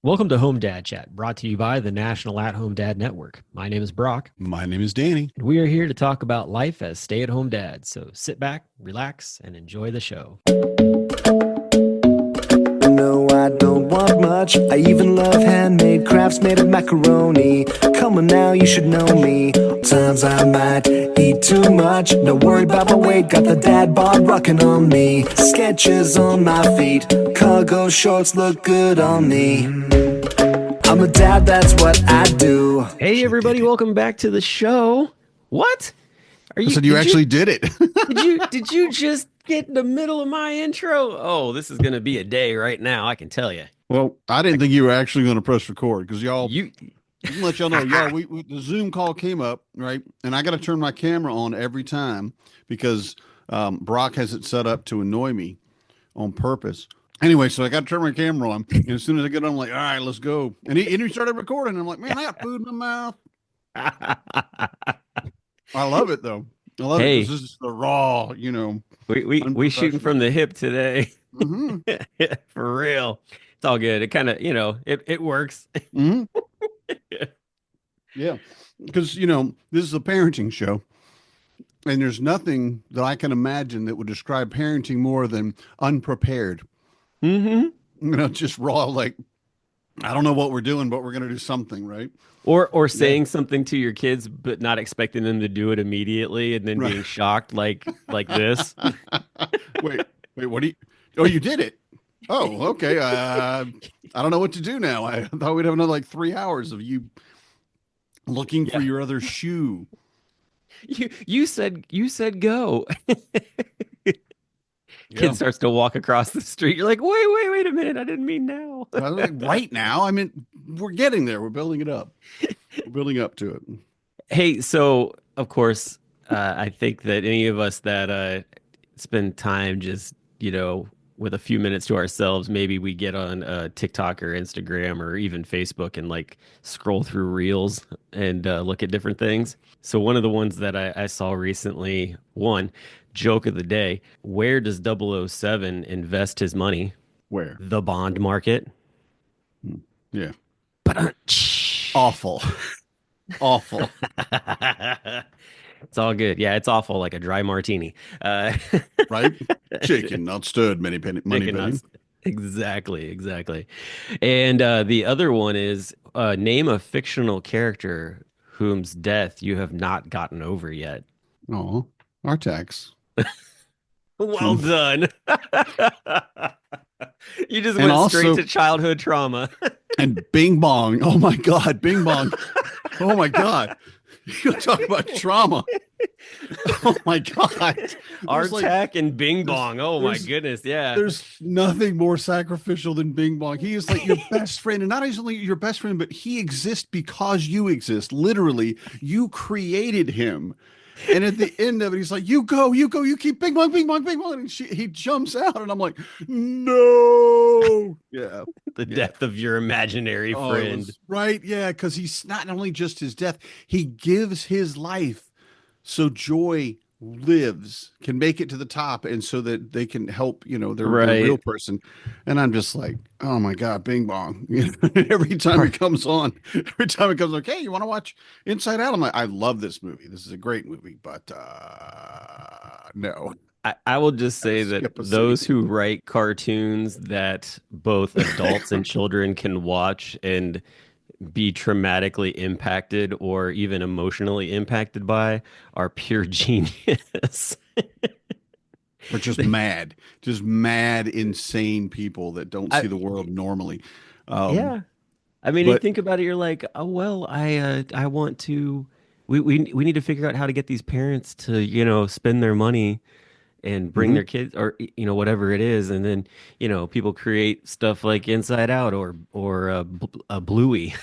Welcome to Home Dad Chat, brought to you by the National At Home Dad Network. My name is Brock, My name is Danny. and we are here to talk about life as stay at home dads. So sit back, relax, and enjoy the show. No, I don't want much. I even love handmade crafts made of macaroni. Come on now, you should know me. Times I might eat too much. No worry about my weight. Got the dad bod rocking on me. Sketches on my feet. Cargo shorts look good on me. I'm a dad, that's what I do. Hey, everybody, welcome back to the show. What? Are I said you actually did it. did you just get in the middle of my intro? Oh, this is gonna be a day right now, I can tell you. Well, I didn't think you were actually going to press record because You let me let y'all know, the Zoom call came up, right? And I got to turn my camera on every time because Brock has it set up to annoy me on purpose. Anyway, so I got to turn my camera on. And as soon as I get on, I'm like, all right, let's go. And he started recording. I'm like, man, I got food in my mouth. I love it, though. I love it because this is the raw, we shooting from the hip today. Mm-hmm. For real. It's all good. It kind of, it works. Mm-hmm. Yeah, because this is a parenting show, and there's nothing that I can imagine that would describe parenting more than unprepared. Just raw, like I don't know what we're doing, but we're gonna do something, right? Or saying something to your kids, but not expecting them to do it immediately, and then being shocked like this. Wait, what do you? Oh, you did it. Oh, okay. I don't know what to do now. I thought we'd have another 3 hours of you looking for your other shoe. You said go. Kid starts to walk across the street. You're like, wait a minute. I didn't mean now. Right now. I mean, we're getting there. We're building it up. We're building up to it. Hey, so of course, I think that any of us that spend time just, with a few minutes to ourselves, maybe we get on TikTok or Instagram or even Facebook and scroll through reels and look at different things. So one of the ones that I saw recently, joke of the day, where does 007 invest his money? Where? The bond market. Yeah. Awful. Awful. It's all good. Yeah, it's awful, like a dry martini. Right? Shaken, not stirred, money penny. Exactly. And the other one is name a fictional character whom's death you have not gotten over yet. Oh, Artax. Well done. You just went straight to childhood trauma. And Bing Bong. Oh my God, Bing Bong. Oh my God. You talk about trauma. Oh my God. Artak and Bing Bong. Oh my goodness. Yeah. There's nothing more sacrificial than Bing Bong. He is like your best friend. And not only your best friend, but he exists because you exist. Literally, you created him. And at the end of it, he's like, you go, you keep Bing Bong, Bing Bong, Bing Bong. And he jumps out. And I'm like, no. Yeah. The death of your imaginary friend. Right. Yeah. Because he's not only just his death, he gives his life so Joy can make it to the top, and so that they can help, their real person. And I'm just like, oh my God, Bing Bong. Every time it comes on, okay, you want to watch Inside Out? I'm like, I love this movie. This is a great movie, but no. I will just say that those who write cartoons that both adults and children can watch and be traumatically impacted or even emotionally impacted by are pure genius. Or just mad, insane people that don't see the world normally. Yeah. I mean, you think about it, you're like, oh, well, I want to, we need to figure out how to get these parents to, spend their money and bring their kids or, whatever it is. And then, people create stuff like Inside Out or a Bluey.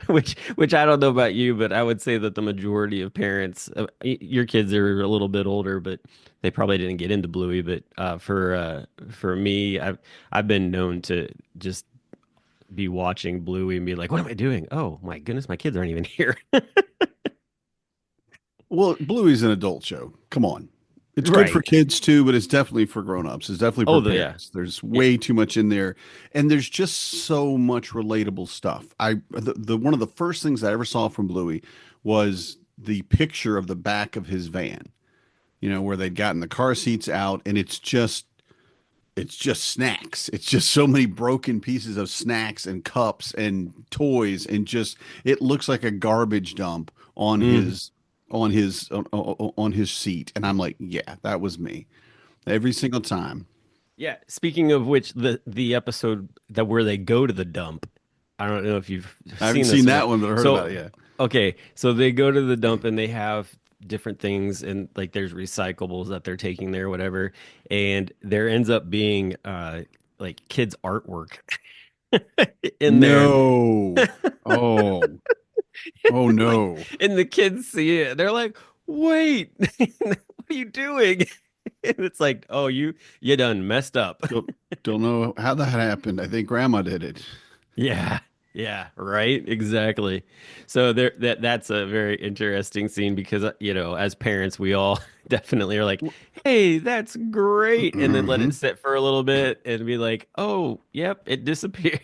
Which I don't know about you, but I would say that the majority of parents, your kids are a little bit older, but they probably didn't get into Bluey. But for me, I've been known to just be watching Bluey and be like, "What am I doing? Oh my goodness, my kids aren't even here." Well, Bluey's an adult show. Come on. It's good for Right. kids too, but it's definitely for grown-ups. It's definitely Oh, for yeah. parents. There's way too much in there, and there's just so much relatable stuff. The one of the first things I ever saw from Bluey was the picture of the back of his van, where they'd gotten the car seats out, and it's just snacks. It's just so many broken pieces of snacks and cups and toys, and just it looks like a garbage dump on Mm. his seat. And I'm like, yeah, that was me every single time. Yeah. Speaking of which, the episode that where they go to the dump, I don't know if you've I haven't seen seen this one. that one, but I heard about it. So, Yeah. okay, so they go to the dump and they have different things, and like there's recyclables that they're taking there, whatever, and there ends up being like kids' artwork in there. No. Oh. Oh Like, no. and the kids see it, they're like, "Wait, what are you doing?" And it's like, "Oh, you done messed up." Don't know how that happened. I think Grandma did it. Yeah. Yeah, right. Exactly. So that's a very interesting scene because as parents, we all definitely are like, "Hey, that's great." And then let Hmm. it sit for a little bit and be like, "Oh, yep, it disappeared."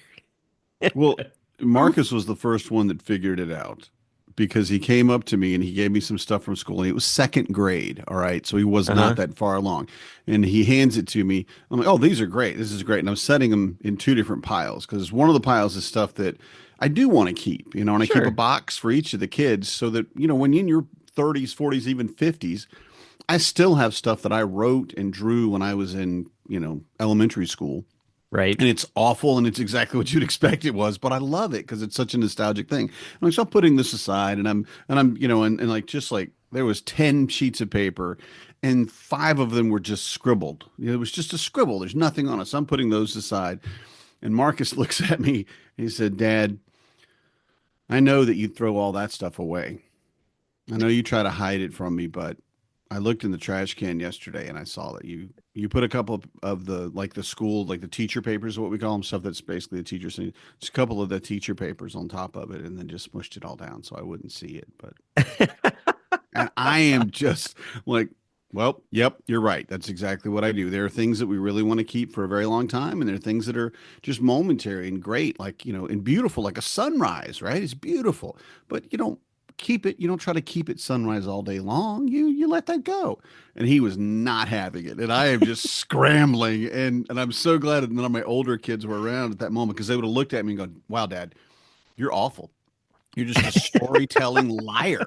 Well, Oof. Marcus was the first one that figured it out because he came up to me and he gave me some stuff from school. And it was second grade. All right. So he was not Uh-huh. that far along. And he hands it to me. I'm like, oh, these are great. This is great. And I'm setting them in two different piles because one of the piles is stuff that I do want to keep, and I keep a Sure. box for each of the kids so that, when you're in your 30s, 40s, even 50s, I still have stuff that I wrote and drew when I was in, elementary school, Right. and it's awful and it's exactly what you'd expect it was, but I love it because it's such a nostalgic thing. And like, so I'm putting this aside, and I'm and like, just like there was 10 sheets of paper and five of them were just scribbled. It was just a scribble. There's nothing on it. So I'm putting those aside. And Marcus looks at me. He said, Dad, I know that you throw all that stuff away. I know you try to hide it from me, but I looked in the trash can yesterday and I saw that you put a couple of the, like, the school, like the teacher papers, what we call them, stuff that's basically the teacher's thing, just a couple of the teacher papers on top of it, and then just smushed it all down so I wouldn't see it. But and I am just like, well, yep, you're right. That's exactly what I do. There are things that we really want to keep for a very long time, and there are things that are just momentary and great, like, and beautiful, like a sunrise, right? It's beautiful, but you don't keep it. You don't try to keep it sunrise all day long. You let that go. And he was not having it, and I am just scrambling, and I'm so glad that none of my older kids were around at that moment because they would have looked at me and gone, "Wow, Dad, you're awful. You're just a storytelling liar.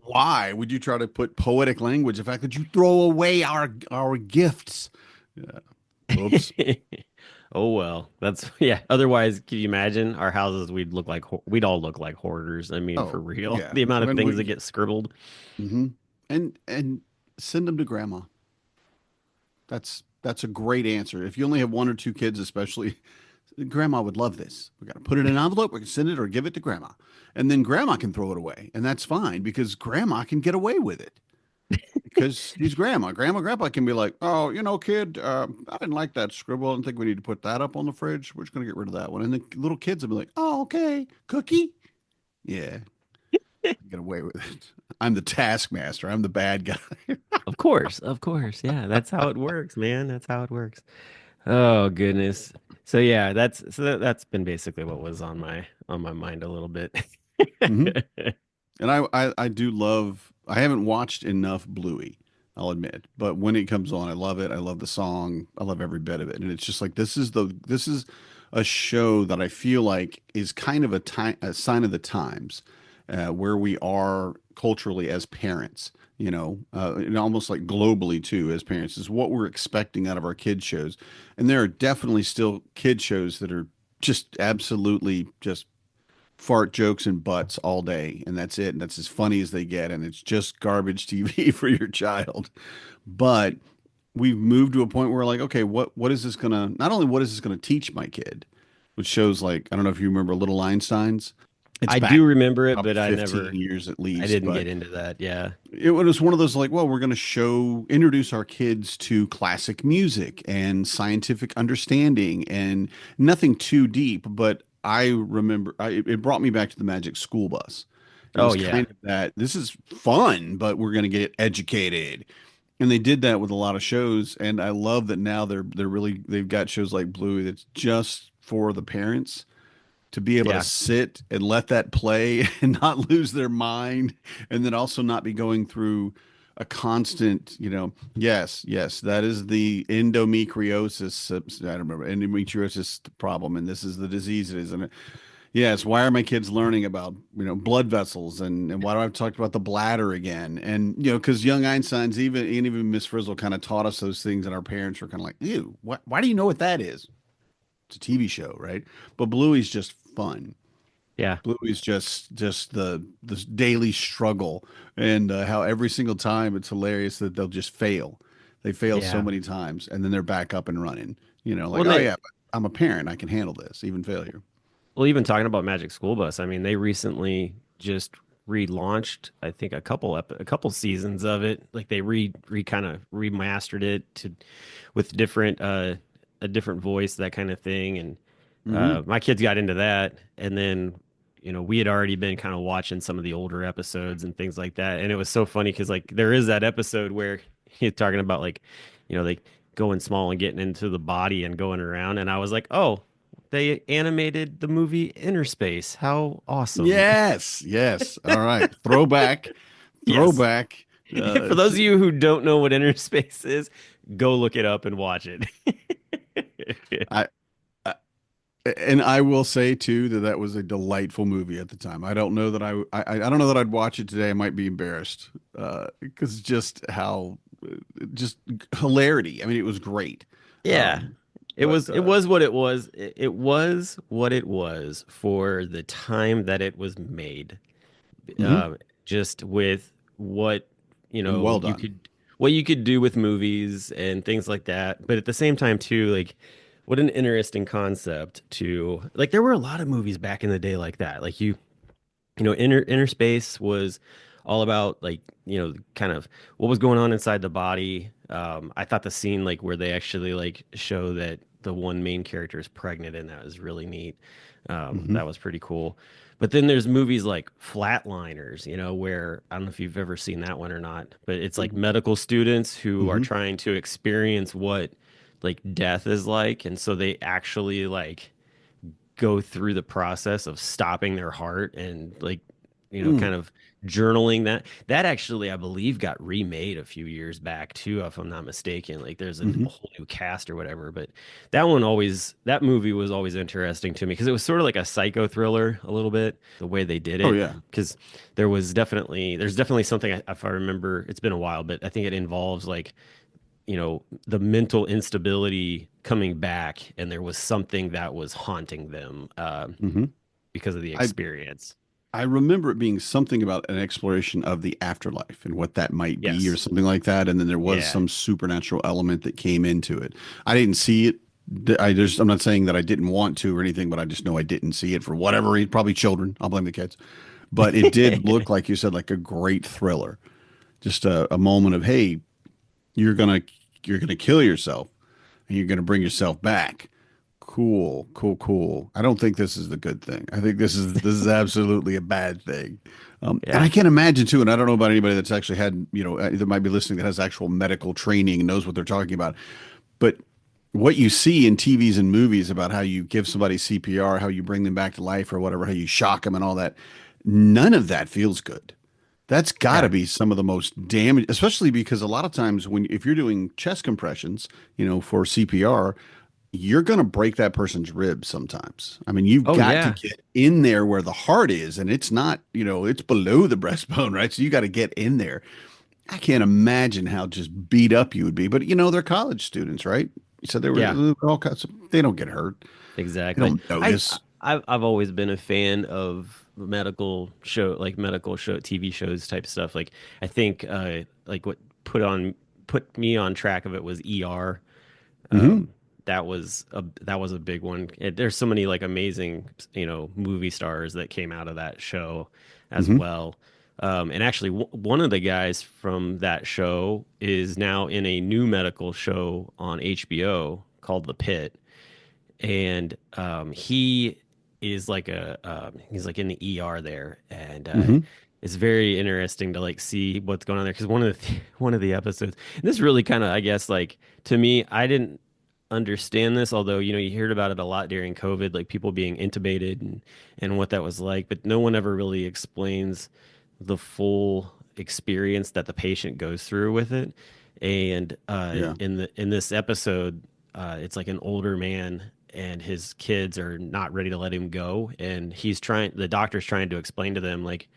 Why would you try to put poetic language? The fact that you throw away our gifts." Yeah. Oops. Oh well, that's yeah. Otherwise, can you imagine our houses? We'd all look like hoarders. I mean, for Oh, real, yeah. the amount of When things that we get scribbled. hmm and send them to grandma. That's a great answer. If you only have one or two kids, especially, grandma would love this. We got to put it in an envelope. We can send it or give it to grandma, and then grandma can throw it away, and that's fine because grandma can get away with it because he's grandma. Grandpa can be like, "Oh, kid, I didn't like that scribble. I don't think we need to put that up on the fridge. We're just gonna get rid of that one." And the little kids will be like, "Oh, okay, cookie, yeah, get away with it." I'm the taskmaster. I'm the bad guy. Of course, yeah. That's how it works, man. That's how it works. Oh goodness. So yeah, that's been basically what was on my mind a little bit. Hmm. And I do love. I haven't watched enough Bluey, I'll admit, but when it comes on, I love it. I love the song. I love every bit of it. And it's just like this is a show that I feel like is kind of a sign of the times, where we are culturally as parents. And almost like globally too, as parents, is what we're expecting out of our kid shows. And there are definitely still kid shows that are just absolutely just fart jokes and butts all day, and that's it, and that's as funny as they get, and it's just garbage TV for your child. But we've moved to a point where we're like, okay, what is this gonna, not only what is this gonna teach my kid, which shows, like, I don't know if you remember Little Einsteins. It's I back do remember it, probably but 15 years at I least, didn't but get into that. Yeah. it was one of those, like, well, we're going to introduce our kids to classic music and scientific understanding and nothing too deep. But I remember it brought me back to the Magic School Bus. It Oh was yeah. kind of that, this is fun, but we're going to get educated. And they did that with a lot of shows, and I love that now they've got shows like Bluey that's just for the parents to be able to Yeah. sit and let that play and not lose their mind, and then also not be going through a constant, yes, yes, that is the endometriosis. I don't remember endometriosis problem, and this is the disease it is, and yes, why are my kids learning about blood vessels, and why do I have to talk about the bladder again? And because young Einstein's even Miss Frizzle kind of taught us those things, and our parents were kind of like, ew, why do you know what that is? It's a TV show, right? But Bluey's just fun. Yeah. Bluey's just the this daily struggle, and how every single time it's hilarious that they'll just fail. They fail so Yeah. many times, and then they're back up and running. Well, Like, oh yeah, but I'm a parent, I can handle this, even failure. even talking about Magic School Bus, I mean, they recently just relaunched, I think, a couple seasons of it. Like they re kind of remastered it to with different a different voice, that kind of thing. And Hmm. my kids got into that, and then we had already been kind of watching some of the older episodes and things like that. And it was so funny because like there is that episode where he's talking about like like going small and getting into the body and going around, and I was like, oh, they animated the movie Inner Space. How awesome. Yes, yes. All right. Throwback, Yes. throwback. For those of you who don't know what Inner Space is, go look it up and watch it. I, I and I will say too that that was a delightful movie at the time. I don't know that I don't know that I'd watch it today. I might be embarrassed because just how just hilarity. I mean, it was great. Yeah. Um, It but was it was what it was. It was what it was for the time that it was made. mhm. Just with what And well you done. could what you could do with movies and things like that. But at the same time too, like what an interesting concept to like there were a lot of movies back in the day like that. Like Inner Space was all about like kind of what was going on inside the body. I thought the scene like where they actually like show that the one main character is pregnant, and that was really neat. Hmm. That was pretty cool. But then there's movies like Flatliners, where I don't know if you've ever seen that one or not, but it's like medical students who are Hmm. trying to experience what like death is like, and so they actually like go through the process of stopping their heart and like Mm. kind of journaling that actually I believe got remade a few years back too, if I'm not mistaken. Like there's a Hmm. whole new cast or whatever, but that movie was always interesting to me because it was sort of like a psycho thriller a little bit the way they did Oh it, yeah. because there's definitely something, if I remember, it's been a while, but I think it involves like the mental instability coming back, and there was something that was haunting them Hmm. because of the I experience. I remember it being something about an exploration of the afterlife and what that might be, or Yes. something like that. And then there was Yeah. some supernatural element that came into it. I didn't see it. I'm not saying that I didn't want to or anything, but I just know I didn't see it for whatever reason. Probably children. I'll blame the kids. But it did look, like you said, like a great thriller. Just a moment of, hey, you're gonna you're gonna kill yourself and you're gonna bring yourself back. Cool, cool, cool. I don't think this is the good thing. I think this is absolutely a bad thing. And I Yeah. can't imagine too, and I don't know about anybody that's actually had, that might be listening that has actual medical training and knows what they're talking about. But what you see in TVs and movies about how you give somebody CPR, how you bring them back to life or whatever, how you shock them and all that, none of that feels good. That's got to Yeah. be some of the most damage, especially because a lot of times if you're doing chest compressions, for CPR, you're going to break that person's ribs sometimes. I mean, you've Oh got to yeah. get in there where the heart is, and it's not, it's below the breastbone, right? So you got to get in there. I can't imagine how just beat up you would be, but they're college students, right? So they were Yeah. all kinds of, they don't get hurt. They Exactly. don't notice. I've always been a fan of medical show TV shows type stuff. Like I think like what put me on track of it was ER. Hmm. Um, that was a big one. There's so many like amazing, movie stars that came out of that show as Hmm. well. And actually, one of the guys from that show is now in a new medical show on HBO called The Pit, and he is like he's like in the ER there, and Hmm. it's very interesting to like see what's going on there because one of the episodes, and this really kind of, I guess, like to me, I didn't understand this, although you heard about it a lot during COVID, like people being intubated and what that was like, but no one ever really explains the full experience that the patient goes through with it. And Yeah. in this episode, it's like an older man and his kids are not ready to let him go, and the doctor's trying to explain to them like,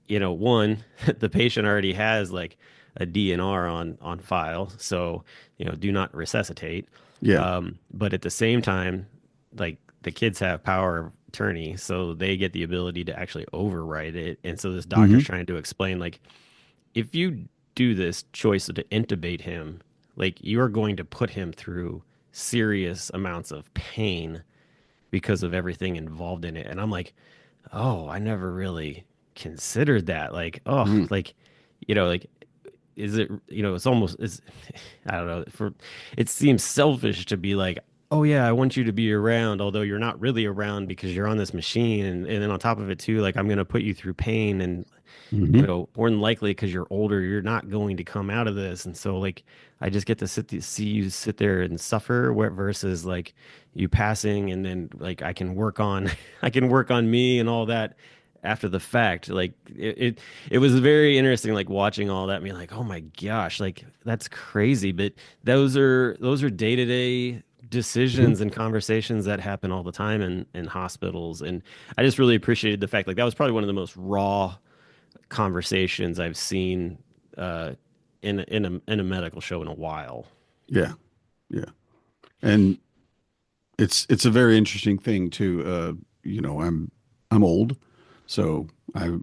one, the patient already has like a DNR on file, so do not resuscitate. Yeah. But at the same time, like the kids have power of attorney, so they get the ability to actually override it. And so this Hmm. doctor's trying to explain like, if you do this choice to intubate him, like you are going to put him through serious amounts of pain because of everything involved in it. And I'm like, oh, I never really considered that. Like, oh, Hmm. like, like, is it, it's almost, I don't know, it seems selfish to be like, oh yeah, I want you to be around, although you're not really around because you're on this machine. And then on top of it too, like, I'm going to put you through pain and, Hmm. more than likely because you're older, you're not going to come out of this. And so like I just get to see you sit there and suffer versus like you passing and then like I can work on I can work on me and all that after the fact. Like it was very interesting like watching all that and being like, oh my gosh, like that's crazy. But those are day-to-day Hmm. decisions and conversations that happen all the time in hospitals. And I just really appreciated the fact like that was probably one of the most raw conversations I've seen uh, in a medical show in a while. Yeah. Yeah. And it's a very interesting thing too. I'm old, so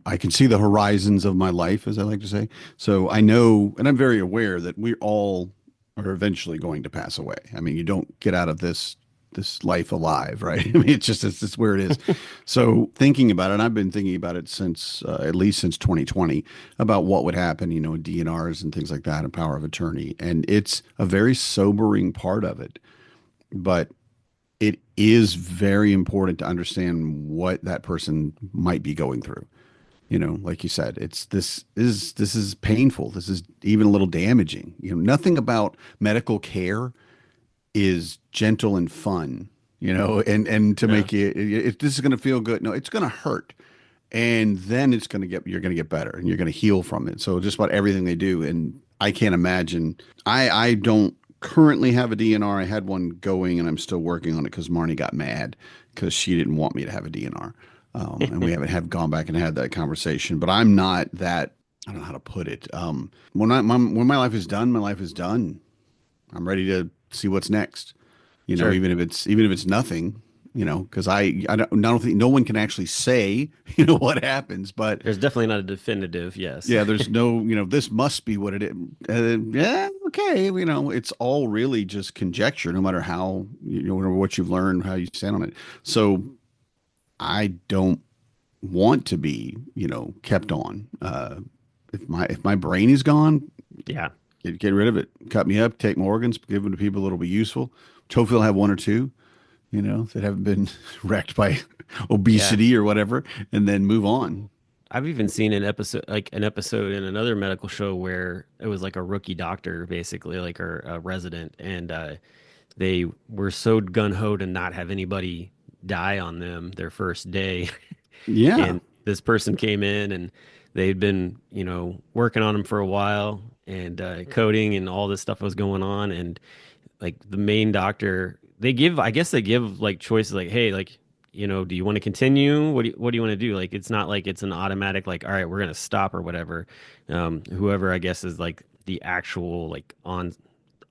I can see the horizons of my life, as I like to say. So I know, and I'm very aware that we all are eventually going to pass away. I mean, you don't get out of this life alive, right? I mean, it's where it is. So thinking about it, and I've been thinking about it since at least since 2020 about what would happen, DNRs and things like that, and power of attorney, and it's a very sobering part of it. But it is very important to understand what that person might be going through. Like you said, this is painful. This is even a little damaging. Nothing about medical care is gentle and fun. And to Yeah. make this is going to feel good. No, it's going to hurt, and then you're going to get better, and you're going to heal from it. So just about everything they do, and I can't imagine. I don't currently have a DNR. I had one going, and I'm still working on it because Marnie got mad because she didn't want me to have a DNR, and we haven't have gone back and had that conversation. But I'm not that. I don't know how to put it. When my life is done, my life is done. I'm ready to see what's next. Sure. Even if it's nothing. Because I don't think no one can actually say what happens, but There's definitely not a definitive yes. yeah, there's no, this must be what it is. Yeah, okay. It's all really just conjecture, no matter how, what you've learned, how you stand on it. So I don't want to be, kept on. If my brain is gone, Yeah. get rid of it. Cut me up, take my organs, give them to people that'll be useful. Hopefully, I'll have one or two, that haven't been wrecked by Yeah. obesity or whatever, and then move on. I've even seen an episode in another medical show where it was like a rookie doctor, basically, like a resident, and they were so gun ho to not have anybody die on them their first day. Yeah. And this person came in and they'd been, working on him for a while and coding and all this stuff was going on. And like the main doctor, I guess they give like choices like, hey, like, do you want to continue? What do you want to do? Like, it's not like it's an automatic, like, all right, we're going to stop or whatever. Whoever I guess is like the actual, like on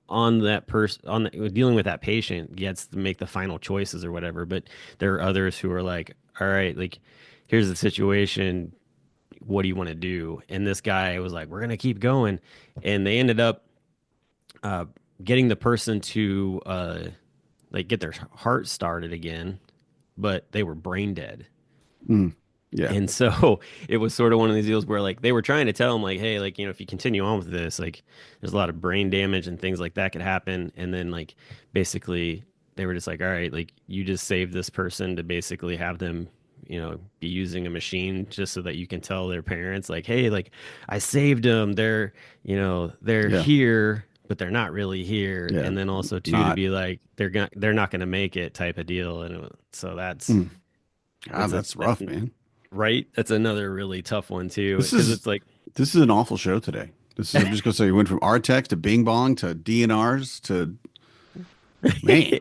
that person dealing with that patient gets to make the final choices or whatever. But there are others who are like, all right, like, here's the situation. What do you want to do? And this guy was like, we're going to keep going. And they ended up uh, getting the person to like get their heart started again, but they were brain dead. Mm. Yeah. And so it was sort of one of these deals where like they were trying to tell him like, hey, like, if you continue on with this, like there's a lot of brain damage and things like that could happen. And then like basically they were just like, all right, like you just saved this person to basically have them, be using a machine just so that you can tell their parents like, hey, like I saved them. They're Yeah. here, but they're not really here. Yeah. And then also too to Not. be like they're not going to make it type of deal. And so God, that's rough, that, man. right? That's another really tough one too, This because is it's like this is an awful show today. I'm just gonna say, we went from Artex to Bing Bong to DNRs to man.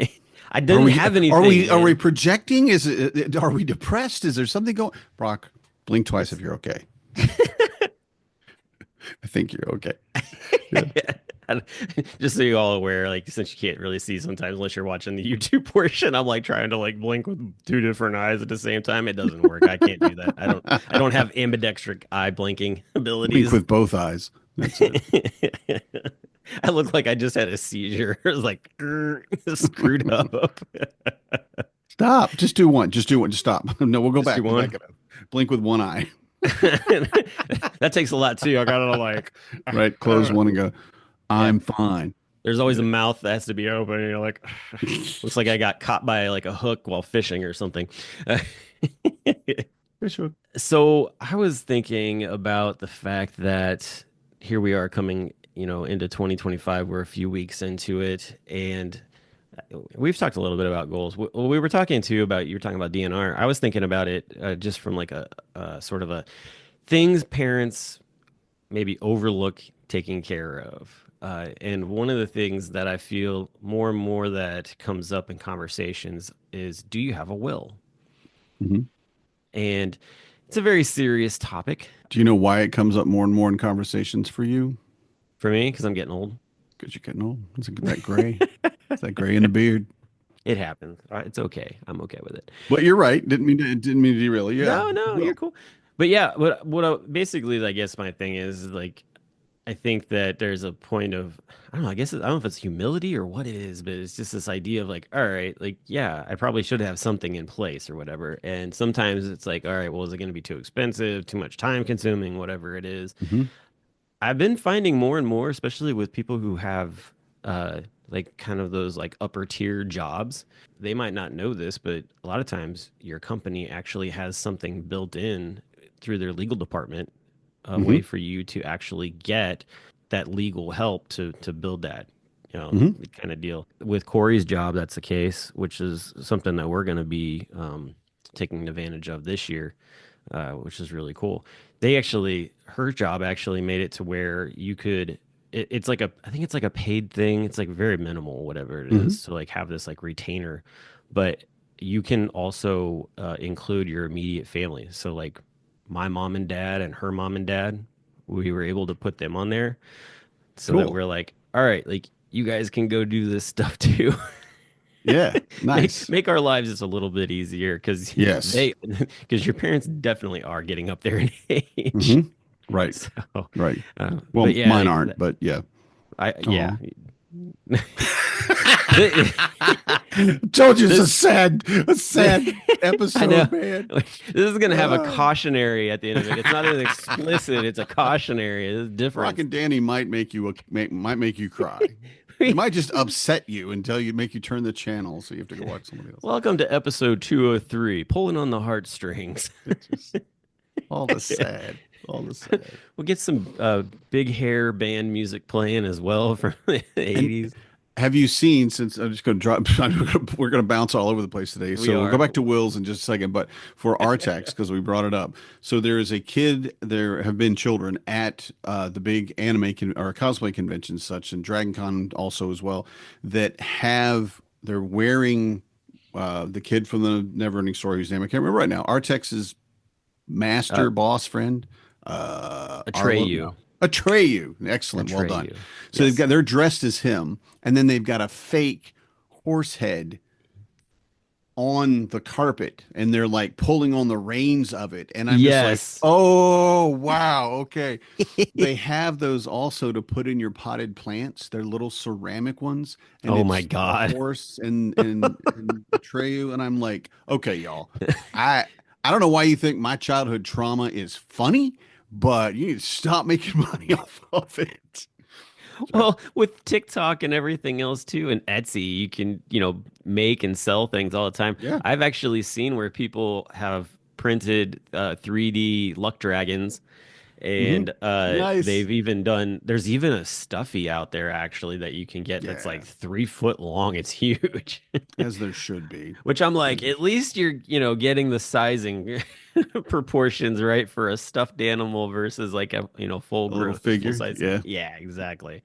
I didn't have anything. Are we Man. projecting? Are we depressed? Is there something going? Brock, blink twice if you're okay. I think you're okay. Just so you're all aware, like since you can't really see sometimes unless you're watching the YouTube portion, I'm like trying to like blink with two different eyes at the same time. It doesn't work. I can't do that. I don't have ambidextric eye blinking abilities. Blink with both eyes. That's it. I look like I just had a seizure. It was like screwed up. Stop. Just do one. Just do one. Just stop. No, we'll go Just back. do Go one? back it up. Blink with one eye. That takes a lot too. I gotta like Right. Close one and go, I'm fine. There's always a mouth that has to be open. And you're like, looks like I got caught by like a hook while fishing or something. So I was thinking about the fact that here we are coming, into 2025. We're a few weeks into it, and we've talked a little bit about goals. We were talking too about you were talking about DNR. I was thinking about it just from like a sort of a things parents maybe overlook taking care of. And one of the things that I feel more and more that comes up in conversations is, do you have a will? Mm-hmm. And it's a very serious topic. Do you know why it comes up more and more in conversations for you? For me, because I'm getting old. Because you're getting old. It's that gray. It's that gray in the beard. It happens. It's okay. I'm okay with it. But you're right. Didn't mean to derail you. Yeah. No, you're cool. But yeah, basically, I guess my thing is like, I think that there's a point of, I don't know, I don't know if it's humility or what it is, but it's just this idea of like, all right, like, yeah, I probably should have something in place or whatever. And sometimes it's like, all right, well, is it going to be too expensive, too much time consuming, whatever it is. Mm-hmm. I've been finding more and more, especially with people who have like kind of those like upper tier jobs. They might not know this, but a lot of times your company actually has something built in through their legal department, a way for you to actually get that legal help to build that, kind of deal. With Corey's job, that's the case, which is something that we're going to be taking advantage of this year, which is really cool. Her job actually made it to where you could, it's like I think it's like a paid thing. It's like very minimal, whatever it is, to like have this like retainer, but you can also include your immediate family. So like my mom and dad and her mom and dad, we were able to put them on there so that we're like, all right, like you guys can go do this stuff too. Yeah, nice. Make our lives just a little bit easier because your parents definitely are getting up there in age. Mm-hmm. Right. So, right. Well, yeah, mine aren't, but yeah. Yeah. Told you it's a sad episode, man. This is gonna have a cautionary at the end of it. It's not an explicit; it's a cautionary. It's different. Rock and Danny might make you cry. It might just upset you and make you turn the channel, so you have to go watch somebody else. Welcome to episode 203, pulling on the heartstrings. All the sad. We'll get some big hair band music playing as well from the 80s. Have you seen, since I'm just going to drop, we're going to bounce all over the place today. So we'll go back to Will's in just a second, but for Artex, because we brought it up. So there is a kid, there have been children at the big anime or cosplay conventions such, and Dragon Con also as well, that they're wearing the kid from the Neverending Story, whose name I can't remember right now, Artex's master boss friend. Atreyu. Atreyu. Excellent. Well done. So they're dressed as him, and then they've got a fake horse head on the carpet, and they're like pulling on the reins of it. And I'm just like, oh, wow. Okay. They have those also to put in your potted plants. They're little ceramic ones. And oh my God. Horse and Atreyu. And I'm like, okay, y'all, I don't know why you think my childhood trauma is funny, but you need to stop making money off of it. Well, with TikTok and everything else too, and Etsy, you can, make and sell things all the time. Yeah. I've actually seen where people have printed 3D luck dragons, Hmm. and Nice. they've even done. There's even a stuffy out there actually that you can get that's like Yeah, 3 foot long. It's huge. as there should be. Which I'm As like, there at should. least you're, getting the sizing proportions right for a stuffed animal versus like a, full A little grown, full figure. size. Yeah, Yeah, exactly.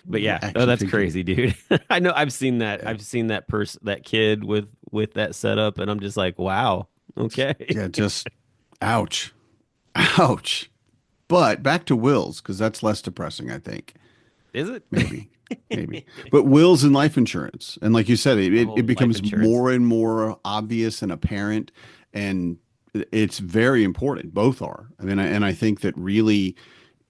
But little yeah, oh, action that's figure. crazy, dude. I know I've seen that. Yeah, I've seen that that kid with that setup, and I'm just like, wow, okay. yeah. Just ouch, ouch. But back to wills because that's less depressing, I think. Is it? Maybe, maybe. But wills and life insurance, and like you said, it Oh, life becomes insurance. more and more obvious and apparent, and it's very important. Both are. I mean, and I think that really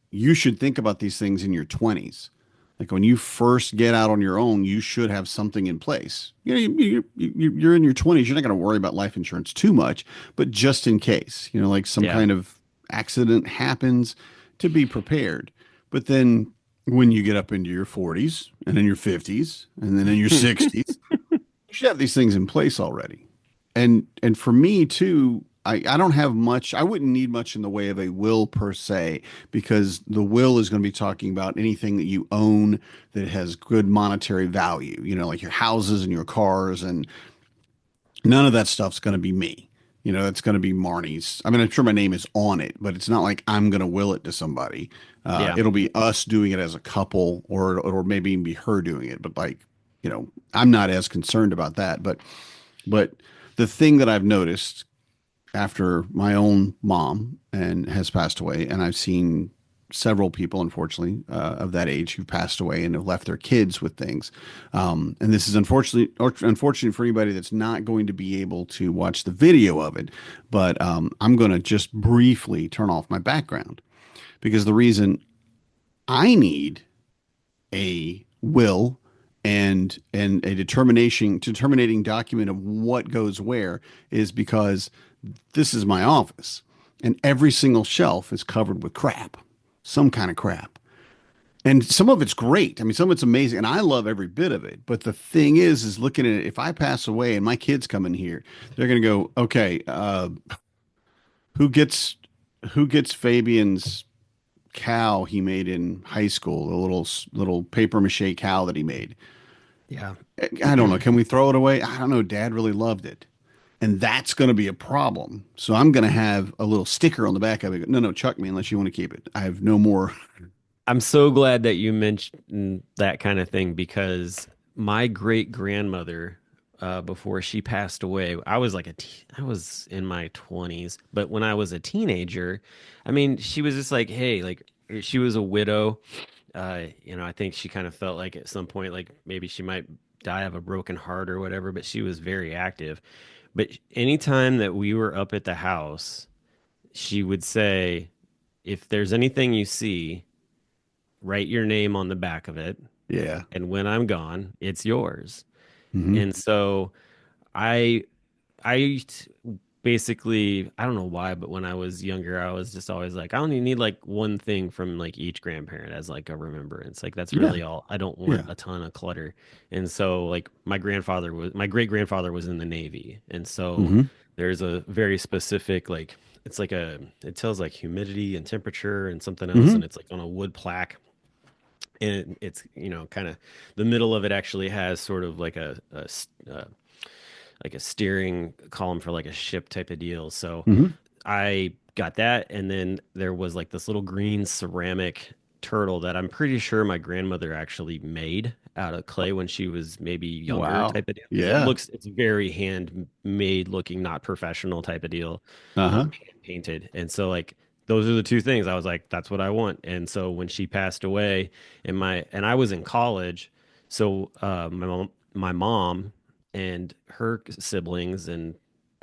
you should think about these things in your 20s. Like when you first get out on your own, you should have something in place. You're in your 20s, you're not going to worry about life insurance too much, but just in case, like some Yeah. kind of accident happens to be prepared. But then when you get up into your 40s and in your 50s and then in your 60s, you should have these things in place already. And for me too, I don't have much. I wouldn't need much in the way of a will per se, because the will is going to be talking about anything that you own that has good monetary value, like your houses and your cars, and none of that stuff's going to be me. It's going to be Marnie's. I mean, I'm sure my name is on it, but it's not like I'm going to will it to somebody. Yeah. It'll be us doing it as a couple, or maybe even be her doing it. But like, I'm not as concerned about that. But the thing that I've noticed after my own mom and has passed away, and I've seen several people, unfortunately, of that age who've passed away and have left their kids with things. And this is unfortunate for anybody that's not going to be able to watch the video of it. But I'm going to just briefly turn off my background because the reason I need a will and a determining document of what goes where is because this is my office and every single shelf is covered with crap, some kind of crap. And some of it's great. I mean, some of it's amazing, and I love every bit of it. But the thing is looking at it. If I pass away and my kids come in here, they're going to go, okay, who gets who gets Fabian's cow he made in high school, the little paper mache cow that he made. Yeah. I don't know. Can we throw it away? I don't know. Dad really loved it. And that's going to be a problem. So I'm going to have a little sticker on the back of it. No, no, chuck me unless you want to keep it. I have no more. I'm so glad that you mentioned that kind of thing because my great grandmother, before she passed away, I was in my 20s, but when I was a teenager, I mean, she was just like, hey, like she was a widow. I think she kind of felt like at some point, like maybe she might die of a broken heart or whatever, but she was very active. But anytime that we were up at the house, she would say, if there's anything you see, write your name on the back of it. Yeah. And when I'm gone, it's yours. Hmm. And so I, basically, I don't know why, but when I was younger, I was just always like, I only need like one thing from like each grandparent as like a remembrance. Like that's Yeah. really all. I don't want Yeah. a ton of clutter. And so like my great grandfather was in the Navy. And so Hmm. there's a very specific, like, it tells like humidity and temperature and something else. Hmm. And it's like on a wood plaque. And it's, kind of the middle of it actually has sort of like like a steering column for like a ship type of deal. So Hmm. I got that, and then there was like this little green ceramic turtle that I'm pretty sure my grandmother actually made out of clay when she was maybe younger Wow. type of deal. Because Yeah. it's very handmade looking, not professional type of deal, Uh-huh. hand painted. And so like those are the two things I was like, that's what I want. And so when she passed away, and I was in college, so my mom and her siblings and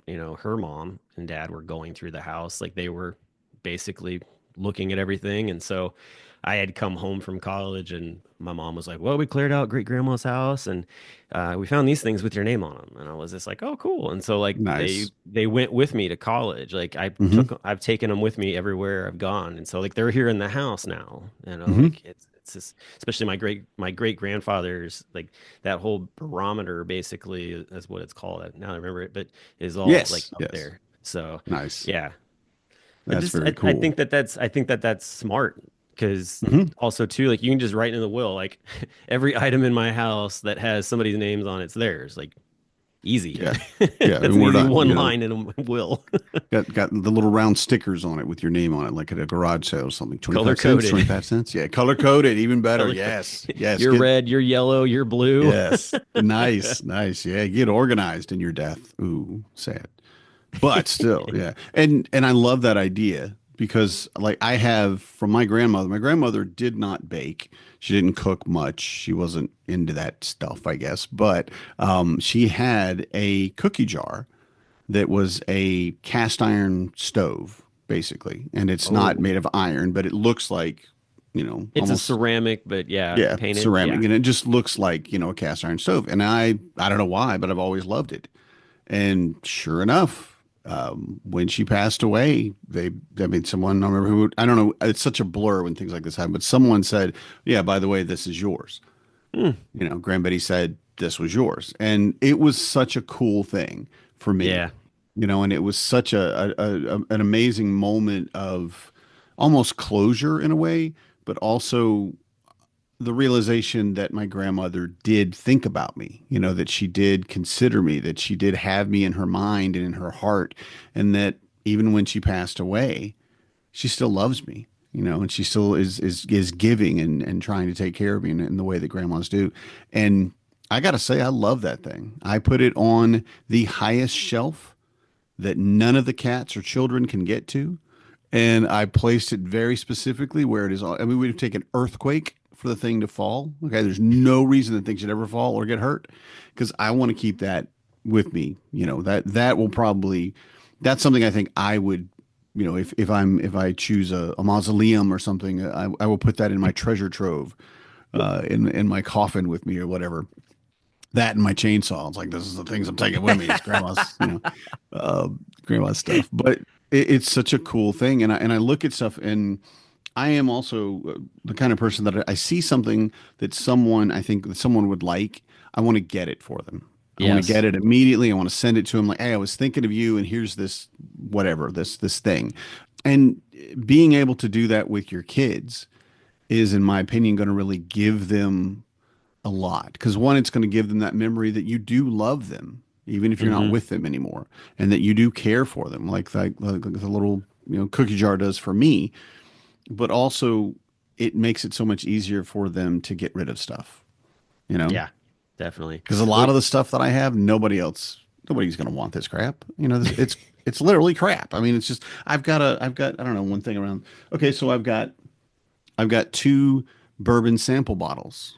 her mom and dad were going through the house, like they were basically looking at everything. And so I had come home from college and my mom was like, well, we cleared out great grandma's house and we found these things with your name on them. And I was just like, oh, cool. And so like they Nice. they went with me to college. Like Hmm. I've taken them with me everywhere I've gone. And so like they're here in the house now, Hmm. like it's just, especially my great grandfather's, like that whole barometer basically is what it's called. Now I remember it, but is all like Yes. up Yes. there. So Nice. yeah, That's very cool. I think that that's smart because Hmm. also too, like you can just write in the will, like every item in my house that has somebody's names on it's theirs. Like easy. Yeah. Yeah. That's And an we're easy done, one line in a will. got the little round stickers on it with your name on it, like at a garage sale or something. Color 25 cents, coded. 25 cents. Yeah. Color coded, even better. Color code. Yes. Yes. You're Get, red, you're yellow, you're blue. yes. Nice. Nice. Yeah. Get organized in your death. Ooh, sad. But still, yeah. And I love that idea because like I have from my grandmother did not bake. She didn't cook much. She wasn't into that stuff, I guess. But she had a cookie jar that was a cast iron stove, basically. And it's not Oh, made of iron, but it looks like, it's a almost, ceramic, but yeah, yeah, painted. ceramic. Yeah. And it just looks like, a cast iron stove. And I don't know why, but I've always loved it. And sure enough, when she passed away, I mean, someone, I don't remember who, I don't know, it's such a blur when things like this happen, but someone said, yeah, by the way, this is yours. Hmm. Grandbetty said, this was yours. And it was such a cool thing for me, Yeah. and it was such an amazing moment of almost closure in a way, but also the realization that my grandmother did think about me, that she did consider me, that she did have me in her mind and in her heart, and that even when she passed away, she still loves me, and she still is giving and trying to take care of me in the way that grandmas do. And I got to say, I love that thing. I put it on the highest shelf that none of the cats or children can get to. And I placed it very specifically where it is. I mean, we'd take an earthquake for the thing to fall. Okay. There's no reason that thing should ever fall or get hurt because I want to keep that with me. That will probably, that's something I think I would, if I choose a mausoleum or something, I will put that in my treasure trove, in my coffin with me or whatever. That and my chainsaw. It's like, this is the things I'm taking with me. It's grandma's, uh, grandma's stuff. But it's such a cool thing. And I look at stuff, and I am also the kind of person that I see something that I think that someone would like. I want to get it for them. I want to Yes. get it immediately. I want to send it to them like, hey, I was thinking of you, and here's this whatever, this thing. And being able to do that with your kids is, in my opinion, going to really give them a lot because one, it's going to give them that memory that you do love them, even if you're not Hmm. with them anymore, and that you do care for them, like the little cookie jar does for me. But also, it makes it so much easier for them to get rid of stuff, Yeah, definitely. because a lot Well, of the stuff that I have, nobody's going to want this crap. It's literally crap. I mean, it's just I've got I don't know one thing around. Okay, so I've got two bourbon sample bottles,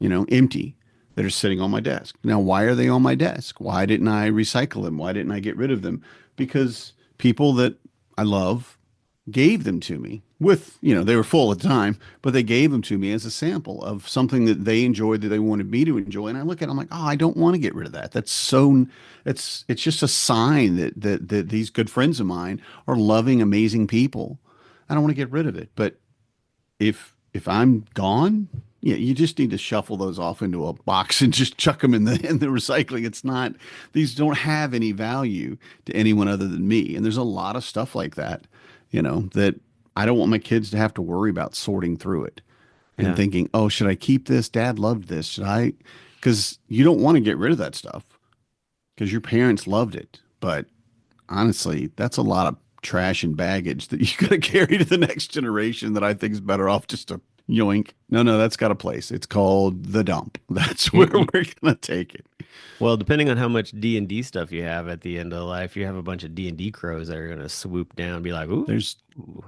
empty, that are sitting on my desk. Now, why are they on my desk? Why didn't I recycle them? Why didn't I get rid of them? Because people that I love gave them to me they were full at the time, but they gave them to me as a sample of something that they enjoyed that they wanted me to enjoy. And I look at it, I'm like, oh, I don't want to get rid of that. It's just a sign that these good friends of mine are loving, amazing people. I don't want to get rid of it. But if I'm gone, yeah, you just need to shuffle those off into a box and just chuck them in the recycling. It's not These don't have any value to anyone other than me. And there's a lot of stuff like that, that I don't want my kids to have to worry about sorting through it and yeah. thinking, "Oh, should I keep this? Dad loved this. Should I?" Because you don't want to get rid of that stuff because your parents loved it. But honestly, that's a lot of trash and baggage that you got to carry to the next generation that I think is better off just to yoink. No, that's got a place. It's called the dump. That's where we're gonna take it. Well, depending on how much D&D stuff you have at the end of life, you have a bunch of D&D crows that are gonna swoop down and be like, "Ooh." There's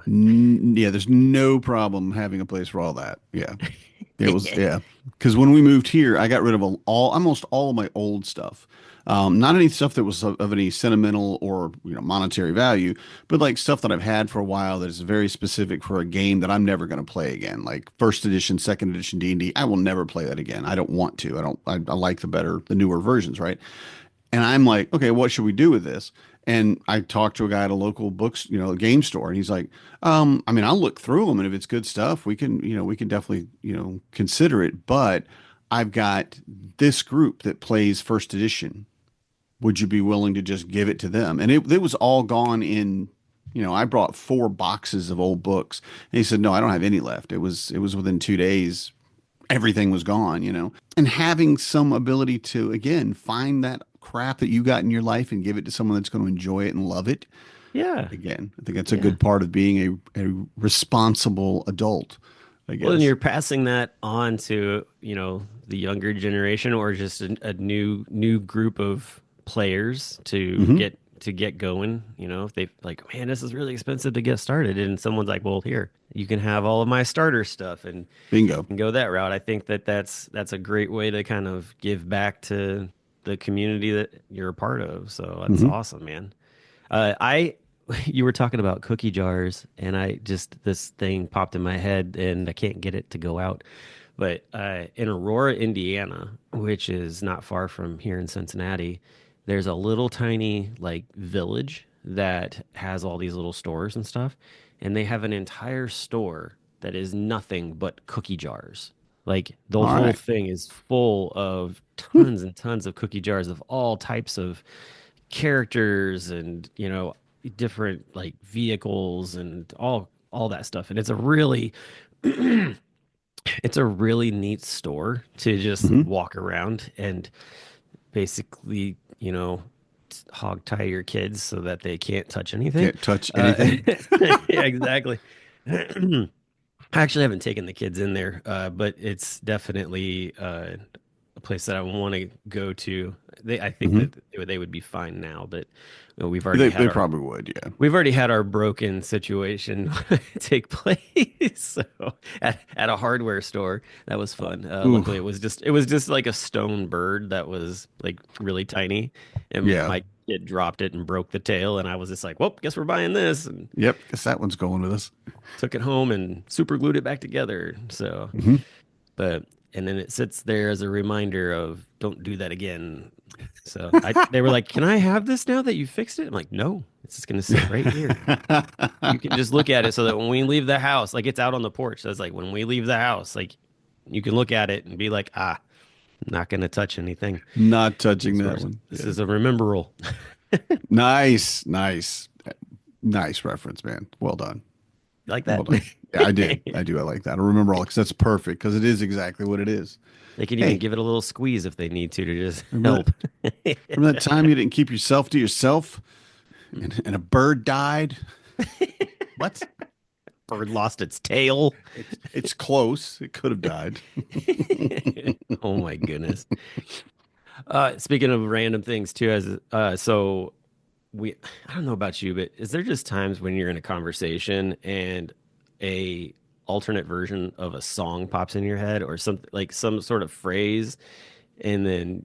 there's no problem having a place for all that. Yeah. It was, yeah. Because when we moved here, I got rid of almost all of my old stuff. Not any stuff that was of any sentimental or monetary value, but like stuff that I've had for a while that is very specific for a game that I'm never going to play again. Like first edition, second edition D&D. I will never play that again. I don't want to. I don't. I like the newer versions, right? And I'm like, okay, what should we do with this? And I talked to a guy at a local books, game store, and he's like, I mean, I'll look through them, and if it's good stuff, we can definitely, consider it. But I've got this group that plays first edition, would you be willing to just give it to them? And it was all gone in, I brought 4 boxes of old books. And he said, no, I don't have any left. It was within 2 days, everything was gone. And having some ability to, again, find that crap that you got in your life and give it to someone that's going to enjoy it and love it. Yeah. Again, I think that's a good part of being a responsible adult, I guess. Well, and you're passing that on to, the younger generation, or just a new group of players to get going. If they like, man, this is really expensive to get started, and someone's like, well, here, you can have all of my starter stuff, and bingo, and go that route. I think that's a great way to kind of give back to the community that you're a part of. So that's awesome, man. You were talking about cookie jars, and this thing popped in my head, and I can't get it to go out. But in Aurora, Indiana, which is not far from here in Cincinnati, there's a little tiny like village that has all these little stores and stuff, and they have an entire store that is nothing but cookie jars. Like the whole thing is full of tons and tons of cookie jars of all types of characters and different like vehicles and all that stuff. And it's a really it's a really neat store to just walk around and basically, hog tie your kids so that they can't touch anything. Can't touch anything. Yeah, exactly. I actually haven't taken the kids in there, but it's definitely a place that I want to go to. I think that they would be fine now, but we've already they probably would. Yeah, we've already had our broken situation take place. So at a hardware store, that was fun. Luckily, it was just like a stone bird that was like really tiny, and my kid dropped it and broke the tail, and I was just like, well, guess we're buying this. And yep, guess that one's going with us. Took it home and super glued it back together. So, but. And then it sits there as a reminder of don't do that again. So they were like, can I have this now that you fixed it? I'm like, no, it's just going to sit right here. You can just look at it so that when we leave the house, like it's out on the porch. So it's like when we leave the house, like you can look at it and be like, I'm not going to touch anything. Not touching that one. This is a rememberable. Nice reference, man. Well done. You like that? Well done. Yeah, I did. I do. I like that. I remember all because that's perfect because it is exactly what it is. They can even give it a little squeeze if they need to just help. Remember that time you didn't keep yourself to yourself and a bird died? What? Bird lost its tail. It's close. It could have died. Oh my goodness. Speaking of random things too, I don't know about you, but is there just times when you're in a conversation and a alternate version of a song pops in your head or something like some sort of phrase, and then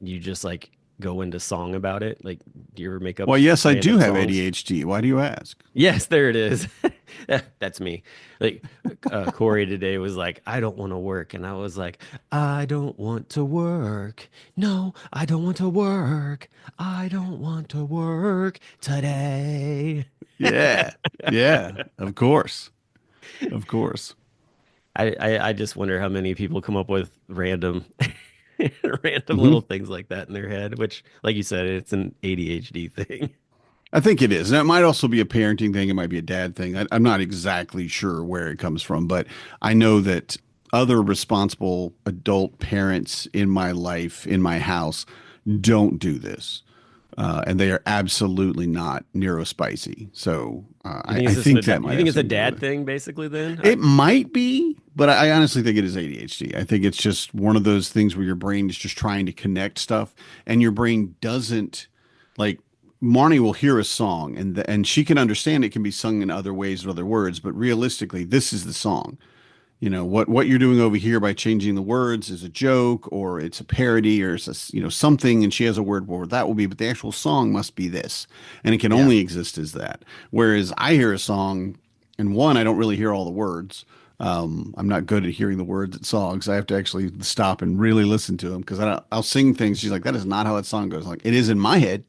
you just like go into song about it? Like, do you ever make up? Well, yes, I do have songs? ADHD. Why do you ask? Yes, there it is. That's me. Like Corey today was like, I don't want to work. And I was like, I don't want to work. No, I don't want to work. I don't want to work today. Yeah. Yeah. Of course. Of course. I just wonder how many people come up with random little things like that in their head, which, like you said, it's an ADHD thing. I think it is. And it might also be a parenting thing. It might be a dad thing. I'm not exactly sure where it comes from, but I know that other responsible adult parents in my life, in my house, don't do this. And they are absolutely not neurospicy. So I think that might. You think it's a dad thing, basically? Then it might be, but I honestly think it is ADHD. I think it's just one of those things where your brain is just trying to connect stuff, and your brain doesn't like. Marnie will hear a song, and she can understand it can be sung in other ways or other words, but realistically, this is the song. You know, what you're doing over here by changing the words is a joke, or it's a parody, or it's something, and she has a word where that will be, but the actual song must be this, and it can only exist as that. Whereas I hear a song, and I don't really hear all the words. I'm not good at hearing the words at songs. I have to actually stop and really listen to them because I'll sing things. She's like, that is not how that song goes. I'm like, it is in my head.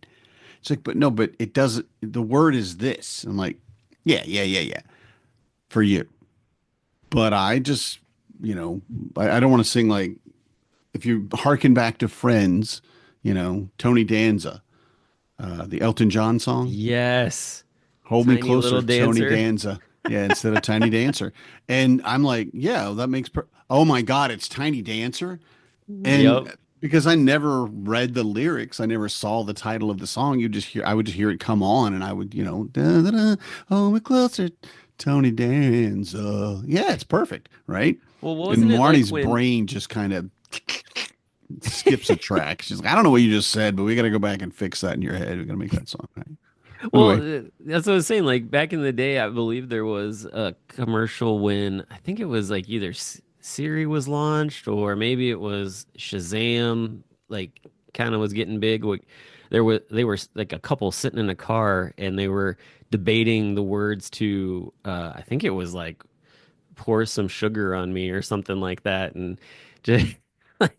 It's like, but no, but it doesn't. The word is this. I'm like, yeah, for you. But I just, I don't want to sing like, if you hearken back to Friends, Tony Danza, the Elton John song. Yes. Hold Me Tiny Closer, little Tony dancer. Danza. Yeah, instead of Tiny Dancer. And I'm like, yeah, that makes oh my God, it's Tiny Dancer. Yep. And because I never read the lyrics, I never saw the title of the song. I would just hear it come on, and I would, da, da, da, hold me closer, Tony Danza. Yeah, it's perfect, right? Well, And wasn't it like Marty's when brain just kind of skips a track. She's like, I don't know what you just said, but we got to go back and fix that in your head. We got to make that song, right? well, Anyway, that's what I was saying. Like back in the day, I believe there was a commercial when I think it was like either Siri was launched or maybe it was Shazam, like kind of was getting big. They were like a couple sitting in a car and they were debating the words to I think it was like pour some sugar on me or something like that, and just I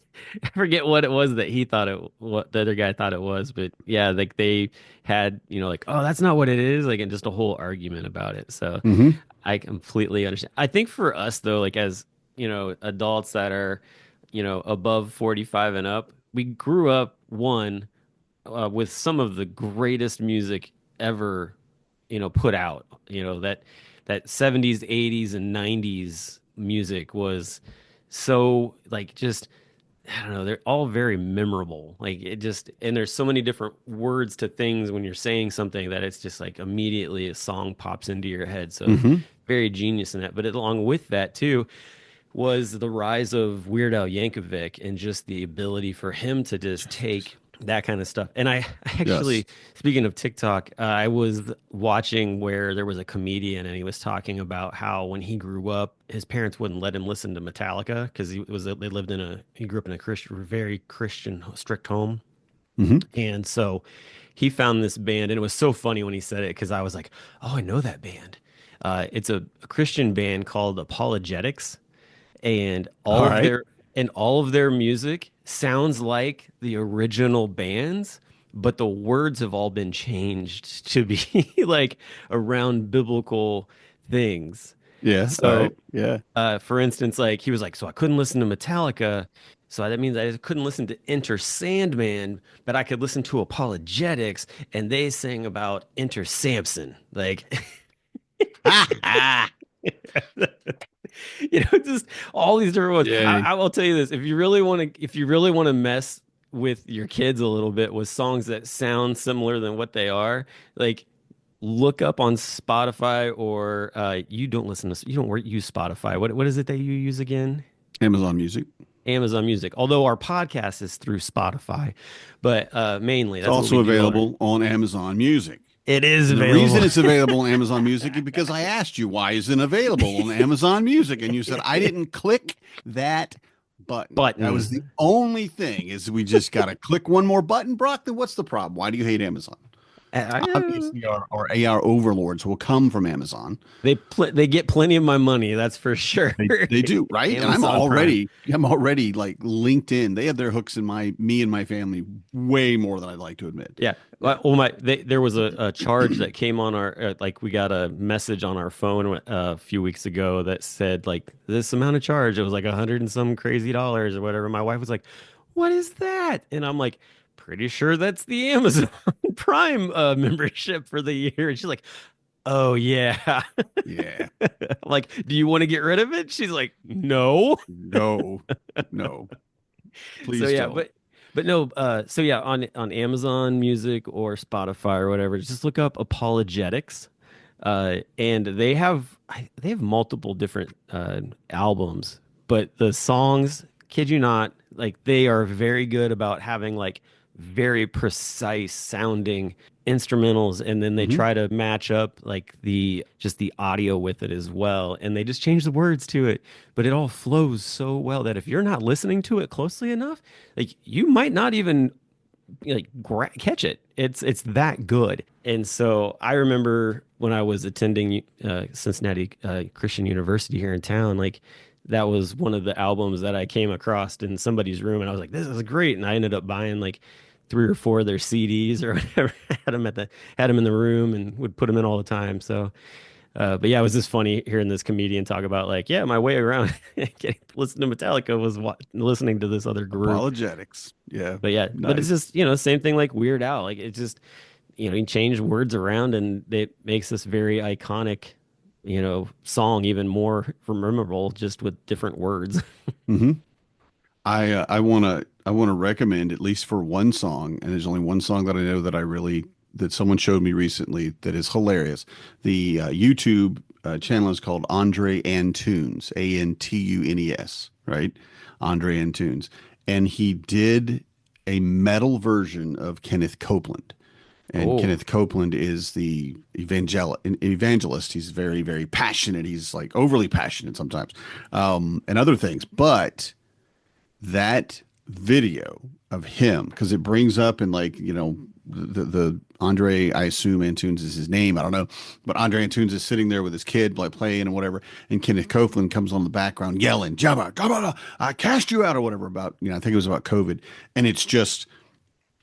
forget what it was that he thought it what the other guy thought it was, but yeah, like they had like, oh, that's not what it is, like, and just a whole argument about it. So hmm I completely understand. I think for us though, like as adults that are above 45 and up, we grew up with some of the greatest music ever, put out. That 70s, 80s, and 90s music was so like just I don't know, they're all very memorable. Like it just and there's so many different words to things when you're saying something that it's just like immediately a song pops into your head. So hmm very genius in that. But along with that too was the rise of Weird Al Yankovic and just the ability for him to just take that kind of stuff. And I Yes. actually, speaking of TikTok, I was watching where there was a comedian and he was talking about how when he grew up, his parents wouldn't let him listen to Metallica because he grew up in a Christian, very Christian, strict home. hmm And so he found this band, and it was so funny when he said it because I was like, oh, I know that band. It's a Christian band called Apologetics, and All right. all of their music sounds like the original bands, but the words have all been changed to be like around biblical things. Yeah. All right. So, Yeah. for instance, like he was like, so I couldn't listen to Metallica, so that means I couldn't listen to Enter Sandman, but I could listen to Apologetics, and they sang about Enter Samson, like. Just all these different ones. Yay. I will tell you this: if you really want to mess with your kids a little bit with songs that sound similar than what they are, like look up on Spotify or you don't use Spotify. What is it that you use again? Amazon Music. Amazon Music. Although our podcast is through Spotify, but mainly It's that's what we also do on our. available on Amazon Music. It is And the reason available. it's available on Amazon Music is because I asked you why isn't it available on Amazon Music, and you said I didn't click that button. That was the Button. only thing. Is we just got to click one more button, Brock? Then what's the problem? Why do you hate Amazon? I, Obviously, our AR overlords will come from Amazon. they get plenty of my money, that's for sure. They do, right? And Amazon Prime. I'm already like linked in. They have their hooks in me and my family way more than I'd like to admit. Yeah. Well, there was a charge that came on our like we got a message on our phone a few weeks ago that said like this amount of charge. It was like 100 and some crazy dollars or whatever. My wife was like, "What is that?" And I'm like, "Pretty sure that's the Amazon Prime membership for the year." And she's like, "Oh yeah." Yeah. I'm like, "Do you want to get rid of it?" She's like, "No." No, no, So please yeah, don't. but no, so yeah, on Amazon Music or Spotify or whatever, just look up Apologetics, and they have multiple different albums, but the songs, kid you not, like they are very good about having like very precise sounding instrumentals, and then they Mhm. try to match up like the audio with it as well, and they just change the words to it, but it all flows so well that if you're not listening to it closely enough, like you might not even like catch it. It's that good. And so I remember when I was attending Cincinnati Christian University here in town, like that was one of the albums that I came across in somebody's room, and I was like, "This is great!" And I ended up buying like three or four of their CDs or whatever. Had them in the room and would put them in all the time. So But yeah, it was just funny hearing this comedian talk about like, yeah, my way around listening to Metallica was listening to this other group. Apologetics. Yeah. But yeah, but it's Nice. just, same thing like Weird Al. Like it's just, he changed words around and it makes this very iconic, song even more memorable just with different words. Hmm. I want to recommend at least for one song, and there's only one song that I know that that someone showed me recently that is hilarious. The YouTube channel is called Andre Antunes, Antunes, right? Andre Antunes, and he did a metal version of Kenneth Copeland. And Oh, Kenneth Copeland is the evangelist. He's very, very passionate. He's like overly passionate sometimes, and other things. But that video of him, because it brings up in like, the Andre, I assume Antunes is his name. I don't know. But Andre Antunes is sitting there with his kid, like playing and whatever. And Kenneth Copeland comes on the background yelling, Jabba, Jabba, I cast you out or whatever about, I think it was about COVID. And it's just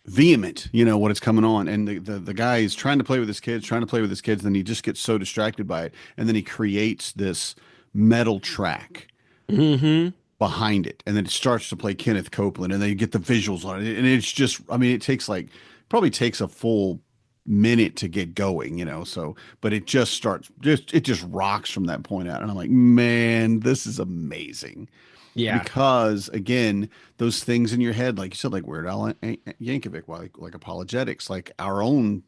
vehement, what is coming on. And the guy is trying to play with his kids, then he just gets so distracted by it. And then he creates this metal track hmm behind it, and then it starts to play Kenneth Copeland, and then you get the visuals on it, and it's just, I mean, it takes like probably takes a full minute to get going, so, but it just starts, it just rocks from that point out, and I'm like, man, this is amazing. Yeah. Because again, those things in your head, like you said, like Weird Al Yankovic, like apologetics, like our own,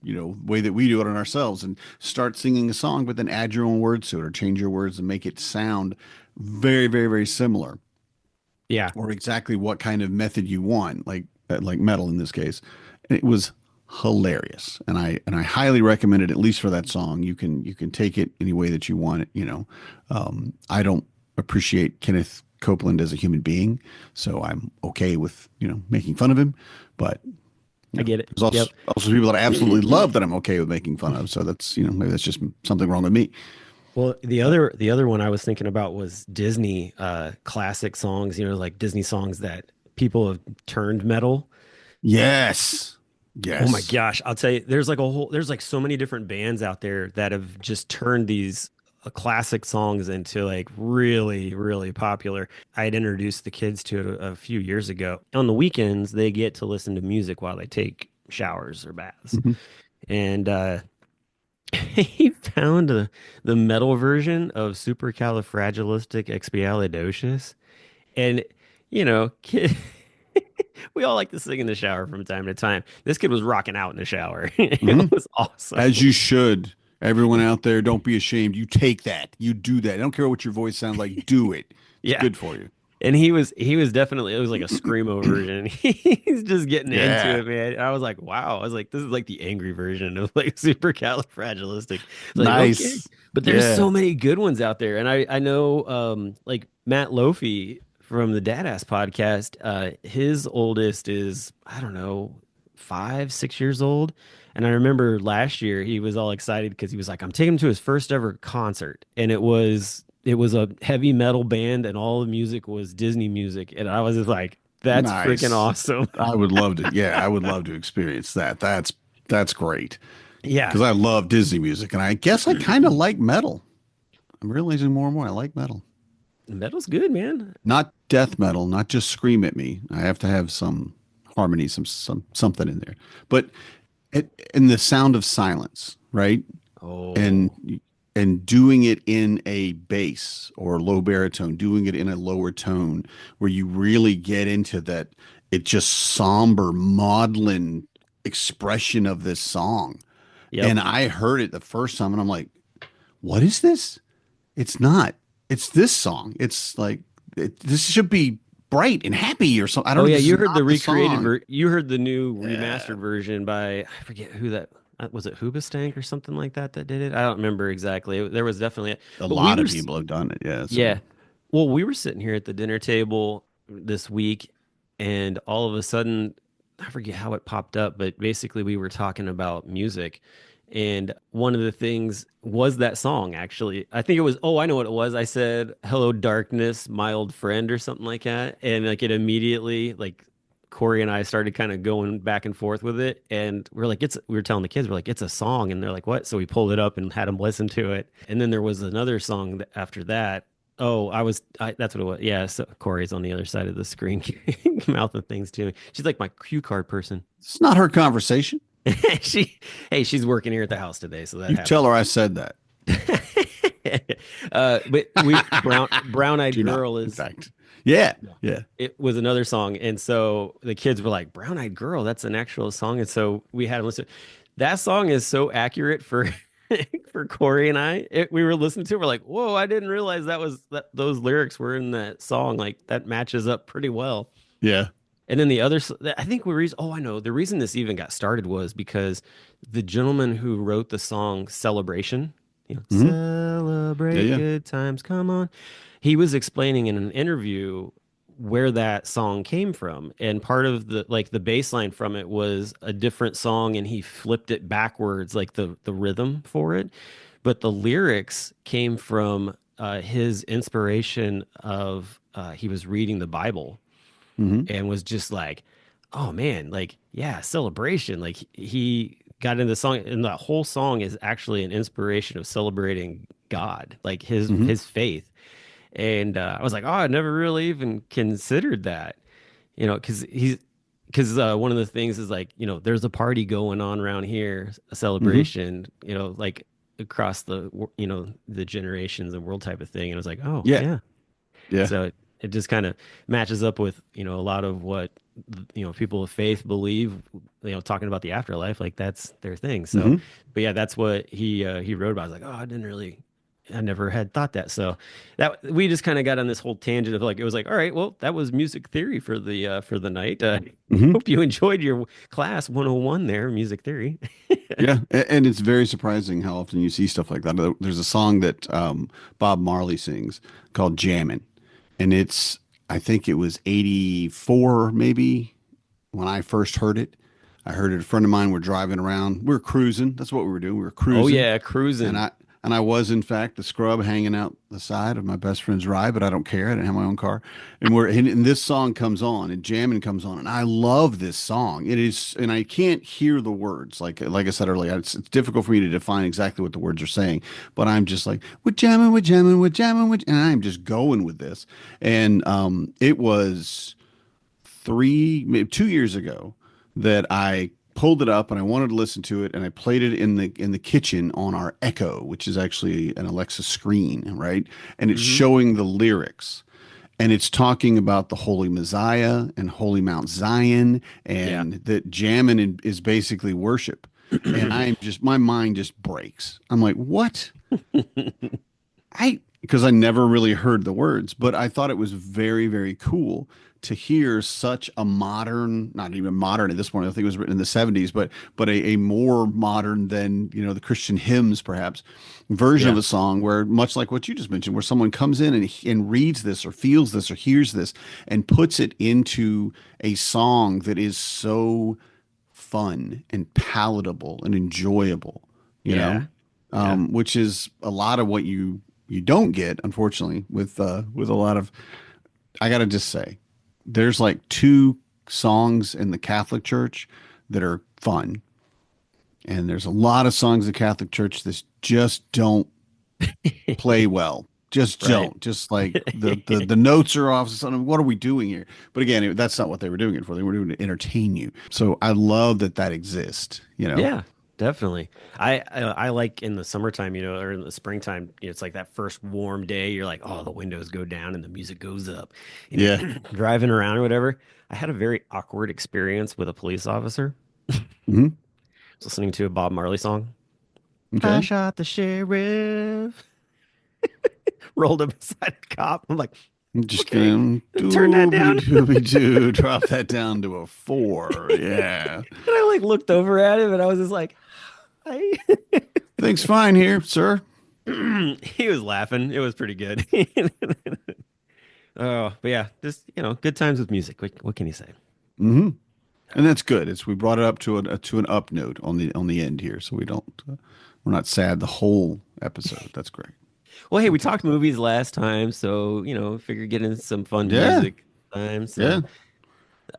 way that we do it on ourselves, and start singing a song, but then add your own words to it or change your words and make it sound very, very, very similar, Yeah. or exactly what kind of method you want, like metal in this case. And it was hilarious, and I highly recommend it, at least for that song. You can take it any way that you want it. I don't appreciate Kenneth Copeland as a human being, so I'm okay with making fun of him. But I get it. there's also, Yep. also people that I absolutely love that I'm okay with making fun of. So that's maybe that's just something wrong with me. Well, the other one I was thinking about was Disney classic songs, like Disney songs that people have turned metal. Yes, Oh my yes. gosh, I'll tell you, there's like so many different bands out there that have just turned these classic songs into like really, really popular. I had introduced the kids to it a few years ago. On the weekends, they get to listen to music while they take showers or baths. Mhm. And he found the metal version of Supercalifragilisticexpialidocious. And, kid, we all like to sing in the shower from time to time. This kid was rocking out in the shower. It Mhm. was awesome. As you should. Everyone out there, don't be ashamed. You take that. You do that. I don't care what your voice sounds like. Do it. It's Yeah. good for you. And he was definitely, it was like a screamo version. He's just getting into Yeah. it, man. I was like, wow. I was like, this is like the angry version of like supercalifragilistic. It's like, okay. Nice. But there's Yeah. so many good ones out there. And I know like Matt Lofi from the Dadass podcast, his oldest is, I don't know, 5, 6 years old. And I remember last year he was all excited because he was like, I'm taking him to his first ever concert. And it was a heavy metal band and all the music was Disney music. And I was just like, that's freaking Nice. awesam. I would love to. Yeah, I would love to experience that. That's great. Yeah. Because I love Disney music, and I guess I kind of like metal. I'm realizing more and more I like metal. Metal's good, man. Not death metal, not just scream at me. I have to have some harmony, some something in there. But in the sound of silence, right? Oh, And doing it in a bass or low baritone, doing it in a lower tone where you really get into that, it just somber maudlin expression of this song. yep. And I heard it the first time and I'm like, what is this? It's not. It's this song. It's like this should be bright and happy or something. I don't Oh know. yeah, This you is heard the not the recreated song. you heard the new Yeah. remastered version by, I forget who that was. It Hoobastank or something like that did it? I don't remember exactly. There was definitely A but we lot were of people have done it. Yeah. So yeah. Well, we were sitting here at the dinner table this week, and all of a sudden, I forget how it popped up, but basically, we were talking about music. And one of the things was that song, actually. I think it was, oh, I know what it was. I said, "Hello, darkness, my old friend," or something like that. And like it immediately, like Corey and I started kind of going back and forth with it, and we were telling the kids, we're like, it's a song, and they're like, what? So we pulled it up and had them listen to it, and then there was another song after that. Oh, that's what it was. Yeah, so Corey's on the other side of the screen, mouthing things to me. She's like my cue card person. It's not her conversation. She's working here at the house today, so that You happens. tell her I said that. But Brown Eyed Girl in is fact. Yeah. Yeah. it was another song, and so the kids were like, "Brown Eyed Girl, that's an actual song," and so we had them listen. That song is so accurate for for Corey and I. We were listening to it, we're like, "Whoa, I didn't realize those lyrics were in that song. Like that matches up pretty well." Yeah. And then the other, I think I know the reason this even got started was because the gentleman who wrote the song Celebration, celebrate good times, come on. He was explaining in an interview where that song came from. And part of the bass line from it was a different song, and he flipped it backwards, like the rhythm for it. But the lyrics came from his inspiration of he was reading the Bible and was just like, oh man, like, yeah, celebration. Like he got into the song, and the whole song is actually an inspiration of celebrating God, like his faith. And I was like, oh, I never really even considered that, because one of the things is like, there's a party going on around here, a celebration, like across the generations and world type of thing. And I was like, oh, Yeah. Yeah. so it just kind of matches up with, a lot of what, people of faith believe, talking about the afterlife, like that's their thing. So, but yeah, that's what he wrote about. I was like, oh, I never had thought that. So that we just kind of got on this whole tangent of like, it was like, all right, well, that was music theory for the night. Hope you enjoyed your class 101 there, music theory. Yeah. And it's very surprising how often you see stuff like that. There's a song that Bob Marley sings called Jammin'. And I think it was 84, maybe, when I first heard it. I heard it. A friend of mine were driving around. We were cruising. That's what we were doing. We were cruising. Oh yeah, cruising. And I was, in fact, the scrub hanging out the side of my best friend's ride, but I don't care. I didn't have my own car. And this song comes on, and Jammin' comes on, and I love this song. It is, and I can't hear the words. Like I said earlier, it's difficult for me to define exactly what the words are saying, but I'm just like, we're jamming, we're jamming, we're jamming, and I'm just going with this. And it was 2 years ago that I pulled it up and I wanted to listen to it, and I played it in the kitchen on our Echo, which is actually an Alexa screen, right? And it's showing the lyrics, and it's talking about the Holy Messiah and Holy Mount Zion, and that jamming is basically worship. And my mind just breaks. I'm like, what? Because I never really heard the words, but I thought it was very, very cool to hear such a modern, not even modern at this point, I think it was written in the 70s, but a more modern than, the Christian hymns perhaps version of a song, where much like what you just mentioned, where someone comes in and reads this or feels this or hears this and puts it into a song that is so fun and palatable and enjoyable, which is a lot of what you don't get, unfortunately, with a lot of, I got to just say, there's like 2 songs in the Catholic Church that are fun. And there's a lot of songs in the Catholic Church that just don't play well. Just don't. Just like the notes are off. What are we doing here? But again, that's not what they were doing it for. They were doing it to entertain you. So I love that exists, Yeah. Definitely. I like in the summertime, or in the springtime, it's like that first warm day. You're like, oh, the windows go down and the music goes up. Driving around or whatever. I had a very awkward experience with a police officer. Listening to a Bob Marley song. Okay. I shot the sheriff. Rolled up beside a cop. I'm like, I'm just gonna turn that down. Drop that down to a 4. Yeah. And I looked over at him and I was just like, hi. Things fine here, sir. He was laughing. It was pretty good. Oh, but yeah, just good times with music. What can you say? And that's good. We brought it up to an up note on the end here, so we're not sad the whole episode. That's great. Well, hey, we talked movies last time, so figure get in some fun music time. So. Yeah.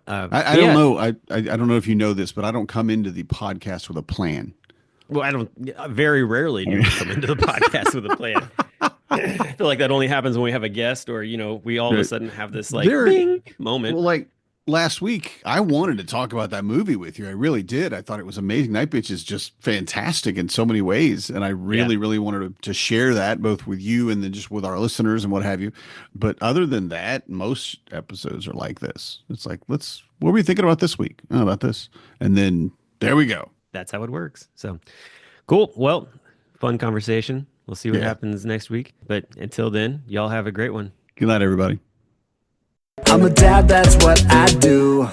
I don't know. I don't know if you know this, but I don't come into the podcast with a plan. Well, I don't. Very rarely do we come into the podcast with a plan. I feel like that only happens when we have a guest, or we all of a sudden have this like bing moment. Well, like last week, I wanted to talk about that movie with you. I really did. I thought it was amazing. Night Bitch is just fantastic in so many ways, and I really wanted to share that both with you and then just with our listeners and what have you. But other than that, most episodes are like this. It's like, what were we thinking about this week? Oh, about this, and then there we go. That's how it works. So cool. Well, fun conversation. We'll see what happens next week. But until then, y'all have a great one. Good night, everybody. I'm a dad, that's what I do.